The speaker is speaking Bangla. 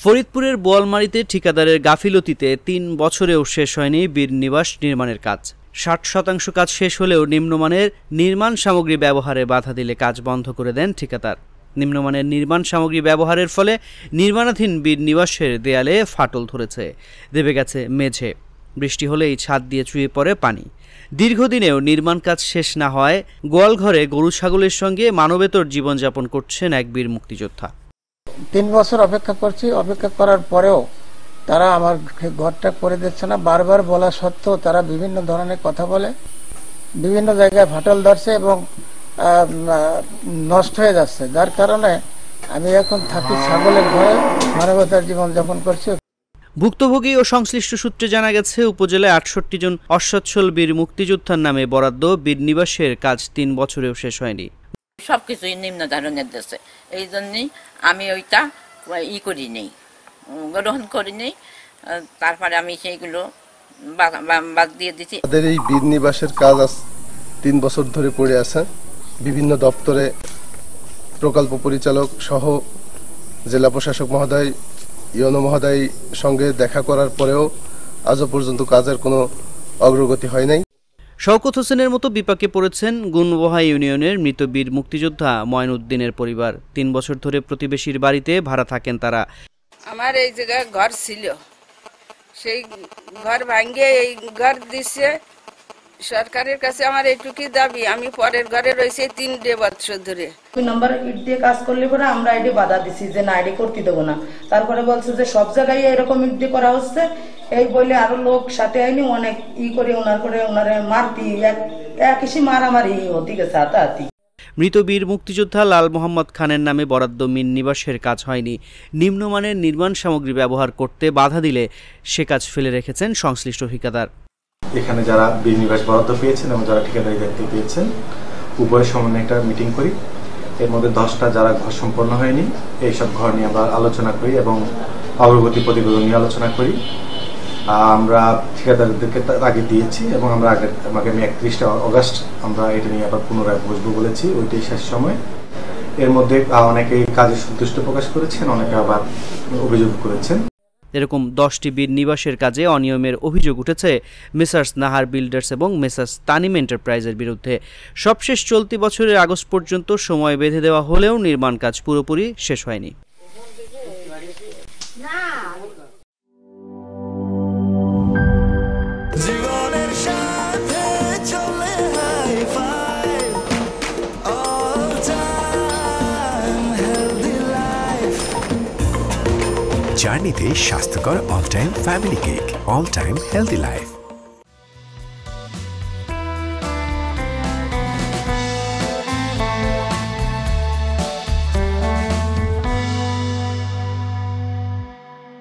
ফরিদপুরের বোয়ালমারীতে ঠিকাদারের গাফিলতিতে ৩ বছরেও শেষ হয়নি বীরনিবাস নির্মাণের কাজ। ৬০% কাজ শেষ হলেও নিম্নমানের নির্মাণ সামগ্রী ব্যবহারে বাধা দিলে কাজ বন্ধ করে দেন ঠিকাদার। নিম্নমানের নির্মাণ সামগ্রী ব্যবহারের ফলে নির্মাণাধীন বীরনিবাসের দেয়ালে ফাটল ধরেছে, দেবে গেছে মেঝে। বৃষ্টি হলেই ছাদ দিয়ে চুইয়ে পড়ে পানি। দীর্ঘদিনেও নির্মাণ কাজ শেষ না হয় গোয়ালঘরে গরু ছাগলের সঙ্গে মানবেতর জীবনযাপন করছেন এক বীর মুক্তিযোদ্ধা। ৩ বছর অপেক্ষা করছি, অপেক্ষা করার পরেও তারা আমার ঘরটা করে দিচ্ছে না। বারবার বলা সত্ত্বেও তারা বিভিন্ন ধরনের কথা বলে, বিভিন্ন জায়গায় ফাটল ধরছে এবং নষ্ট হয়ে যাচ্ছে, যার কারণে আমি এখন থাকি ছাগলের ঘরে, মানবতার জীবনযাপন করছি। ভুক্তভোগী ও সংশ্লিষ্ট সূত্রে জানা গেছে, উপজেলায় ৬৮ জন অসচ্ছল বীর মুক্তিযোদ্ধার নামে বরাদ্দ বীরনিবাসের কাজ ৩ বছরেও শেষ হয়নি। সবকিছুই নিম্ন ধরনের দেশে, এই জন্যই আমি ওইটা করি নেই, গ্রহণ করি নেই। তারপরে আমি সেইগুলো বাদ দিয়ে দিচ্ছি। তাদের এই বীরনিবাসের কাজ ৩ বছর ধরে পড়ে আছে। বিভিন্ন দপ্তরে প্রকল্প পরিচালক সহ জেলা প্রশাসক মহোদয়, ইউনো মহোদয় সঙ্গে দেখা করার পরেও আজও পর্যন্ত কাজের কোনো অগ্রগতি হয় নাই। শওকত হোসেনের মতো বিপাকে পড়েছেন গুনবহা ইউনিয়নের মৃত বীর মুক্তিযোদ্ধা ময়নউদ্দিনের পরিবার। ৩ বছর ধরে প্রতিবেশীর বাড়িতে ভাড়া থাকেন তারা। আমার এই জায়গায় ঘর ছিল, সেই ঘর ভাঙ্গে এই ঘর দিচ্ছে। সরকারের কাছে আমার এইটুকুই দাবি, আমি পরের ঘরে রয়েছে 3 বছর ধরে। 2 নম্বর ইট দিয়ে কাজ করলে পরে আমরা এটি বাধা দিছি যে না, এটি করতে দেবো না। তারপরে বলছে যে সব জায়গায় এরকম ইট দিয়ে করা হচ্ছে, এই বলে আরো লোক সাথে আইনি অনেক করে ওনারে মারতি, এক ইসি মারামারি হতে গেছে, হাতাহাতি। মৃত বীর মুক্তিযোদ্ধা লাল মোহাম্মদ খানের নামে বরাদ্দ বীরনিবাসের কাজ হয়নি। নিম্নমানের নির্মাণ সামগ্রী ব্যবহার করতে বাধা দিলে সে কাজ ফেলে রেখেছেন সংশ্লিষ্ট ঠিকাদার। এখানে যারা বীরনিবাস বরাদ্দ পেয়েছেন এবং যারা ঠিকাদারি দায়িত্ব পেয়েছেন, উভয়ের সমন্বয়ে একটা মিটিং করি। এর মধ্যে 10টা যারা ঘর সম্পন্ন হয়নি, এইসব ঘর নিয়ে আমরা আলোচনা করি এবং অগ্রগতি প্রতিবেদন নিয়ে আলোচনা করি। আমরা ঠিকাদারদেরকে আগে দিয়েছি এবং আমরা আগামী 31 অগাস্ট আমরা এটা নিয়ে আবার পুনরায় বসবো বলেছি, ওইটাই শেষ সময়। এর মধ্যে অনেকে কাজে সন্তুষ্ট প্রকাশ করেছেন, অনেকে আবার অভিযোগ করেছেন। এরকম 10টি বীরনিবাসের কাজে অনিয়মের অভিযোগ উঠেছে মেসার্স নাহার বিল্ডার্স এবং মেসার্স তানিম এন্টারপ্রাইজের বিরুদ্ধে। সবশেষ চলতি বছরের আগস্ট পর্যন্ত সময় বেঁধে দেওয়া হলেও নির্মাণ কাজ পুরোপুরি শেষ হয়নি। জার্নিতে স্বাস্থ্যকর all time family cake, all time healthy life.